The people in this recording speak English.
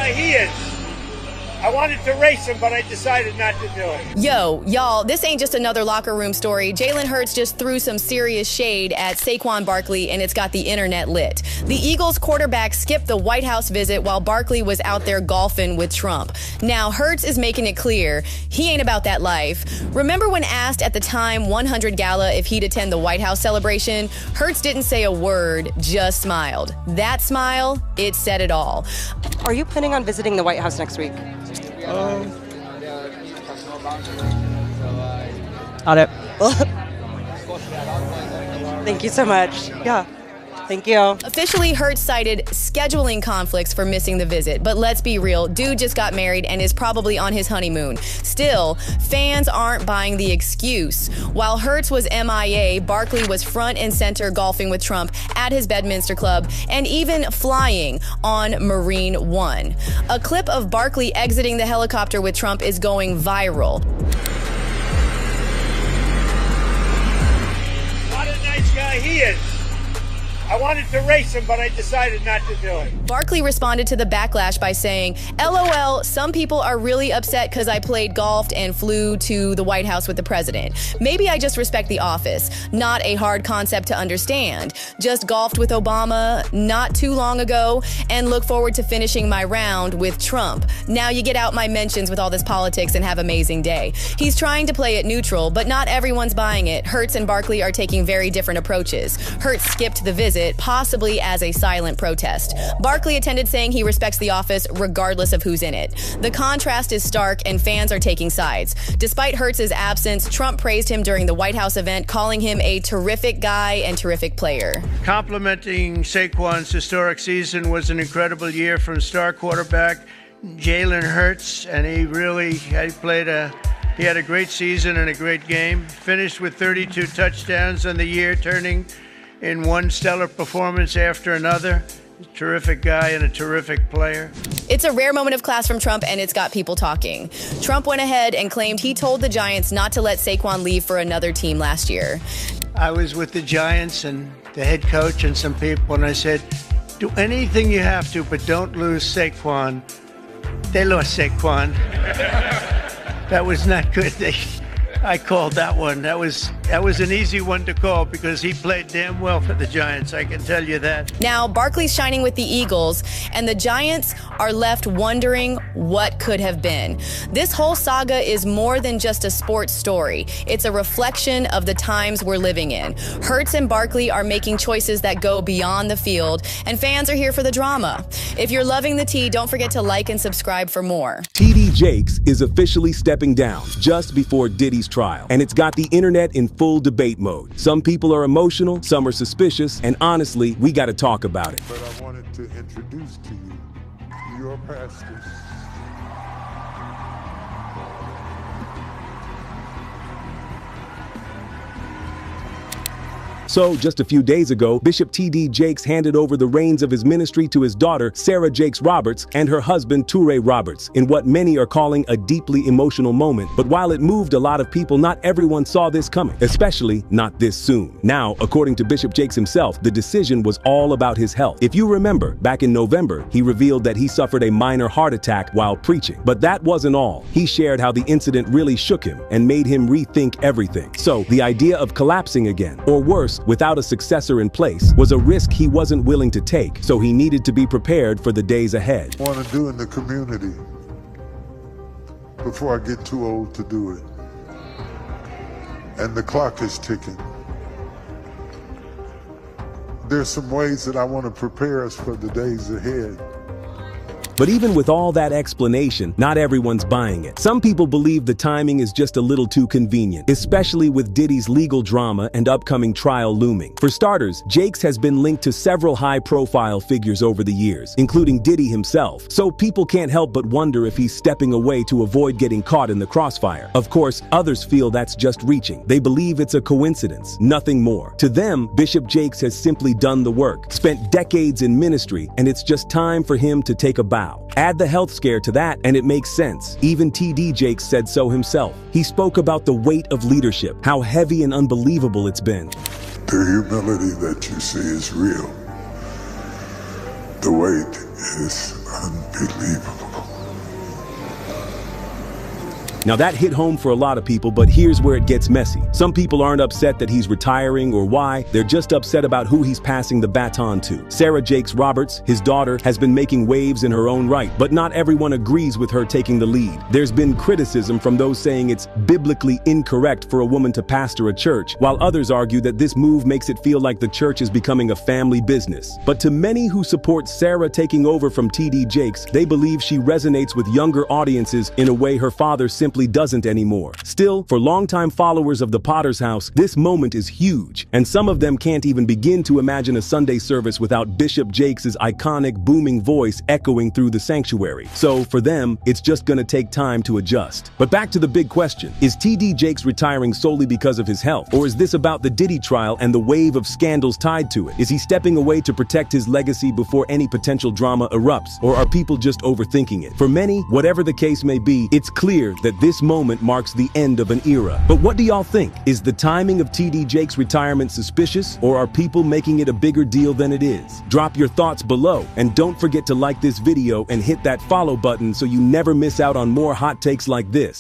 guy he is. I wanted to race him, but I decided not to do it. Yo, y'all, this ain't just another locker room story. Jalen Hurts just threw some serious shade at Saquon Barkley, and it's got the internet lit. The Eagles quarterback skipped the White House visit while Barkley was out there golfing with Trump. Now, Hurts is making it clear he ain't about that life. Remember when asked at the Time 100 Gala if he'd attend the White House celebration? Hurts didn't say a word, just smiled. That smile, it said it all. Are you planning on visiting the White House next week? Got it. Thank you so much. Yeah. Thank you. Officially, Hurts cited scheduling conflicts for missing the visit. But let's be real, dude just got married and is probably on his honeymoon. Still, fans aren't buying the excuse. While Hurts was MIA, Barkley was front and center golfing with Trump at his Bedminster club and even flying on Marine One. A clip of Barkley exiting the helicopter with Trump is going viral. What a nice guy he is. I wanted to race him, but I decided not to do it. Barkley responded to the backlash by saying, LOL, some people are really upset because I played golf and flew to the White House with the president. Maybe I just respect the office. Not a hard concept to understand. Just golfed with Obama not too long ago and look forward to finishing my round with Trump. Now you get out my mentions with all this politics and have an amazing day. He's trying to play it neutral, but not everyone's buying it. Hurts and Barkley are taking very different approaches. Hurts skipped the visit, possibly as a silent protest. Barkley attended saying he respects the office regardless of who's in it. The contrast is stark and fans are taking sides. Despite Hurts' absence, Trump praised him during the White House event, calling him a terrific guy and terrific player. Complimenting Saquon's historic season was an incredible year from star quarterback Jalen Hurts, and he had a great season and a great game. Finished with 32 touchdowns on the year, turning in one stellar performance after another. Terrific guy and a terrific player. It's a rare moment of class from Trump, and it's got people talking. Trump went ahead and claimed he told the Giants not to let Saquon leave for another team last year. I was with the Giants and the head coach and some people, and I said, do anything you have to, but don't lose Saquon. They lost Saquon. That was not good. I called that one. That was an easy one to call because he played damn well for the Giants, I can tell you that. Now, Barkley's shining with the Eagles, and the Giants are left wondering what could have been. This whole saga is more than just a sports story. It's a reflection of the times we're living in. Hurts and Barkley are making choices that go beyond the field, and fans are here for the drama. If you're loving the tea, don't forget to like and subscribe for more. TD Jakes is officially stepping down just before Diddy's trial, and it's got the internet in full debate mode. Some people are emotional, some are suspicious, and honestly, we gotta talk about it. But I wanted to introduce to you your pastor. So, just a few days ago, Bishop T.D. Jakes handed over the reins of his ministry to his daughter, Sarah Jakes Roberts, and her husband, Toure Roberts, in what many are calling a deeply emotional moment. But while it moved a lot of people, not everyone saw this coming, especially not this soon. Now, according to Bishop Jakes himself, the decision was all about his health. If you remember, back in November, he revealed that he suffered a minor heart attack while preaching. But that wasn't all. He shared how the incident really shook him and made him rethink everything. So, the idea of collapsing again, or worse, without a successor in place, was a risk he wasn't willing to take, so he needed to be prepared for the days ahead. What I want to do in the community before I get too old to do it. And the clock is ticking. There's some ways that I want to prepare us for the days ahead. But even with all that explanation, not everyone's buying it. Some people believe the timing is just a little too convenient, especially with Diddy's legal drama and upcoming trial looming. For starters, Jakes has been linked to several high-profile figures over the years, including Diddy himself, so people can't help but wonder if he's stepping away to avoid getting caught in the crossfire. Of course, others feel that's just reaching. They believe it's a coincidence, nothing more. To them, Bishop Jakes has simply done the work, spent decades in ministry, and it's just time for him to take a bow. Add the health scare to that, and it makes sense. Even T.D. Jakes said so himself. He spoke about the weight of leadership, how heavy and unbelievable it's been. The humility that you see is real. The weight is Unbelievable. Now that hit home for a lot of people, but here's where it gets messy. Some people aren't upset that he's retiring or why, they're just upset about who he's passing the baton to. Sarah Jakes Roberts, his daughter, has been making waves in her own right, but not everyone agrees with her taking the lead. There's been criticism from those saying it's biblically incorrect for a woman to pastor a church, while others argue that this move makes it feel like the church is becoming a family business. But to many who support Sarah taking over from TD Jakes, they believe she resonates with younger audiences in a way her father simply doesn't anymore. Still, for longtime followers of the Potter's House, this moment is huge, and some of them can't even begin to imagine a Sunday service without Bishop Jakes' iconic booming voice echoing through the sanctuary. So, for them, it's just gonna take time to adjust. But back to the big question. Is TD Jakes retiring solely because of his health? Or is this about the Diddy trial and the wave of scandals tied to it? Is he stepping away to protect his legacy before any potential drama erupts? Or are people just overthinking it? For many, whatever the case may be, it's clear that this moment marks the end of an era. But what do y'all think? Is the timing of TD Jakes' retirement suspicious, or are people making it a bigger deal than it is? Drop your thoughts below, and don't forget to like this video and hit that follow button so you never miss out on more hot takes like this.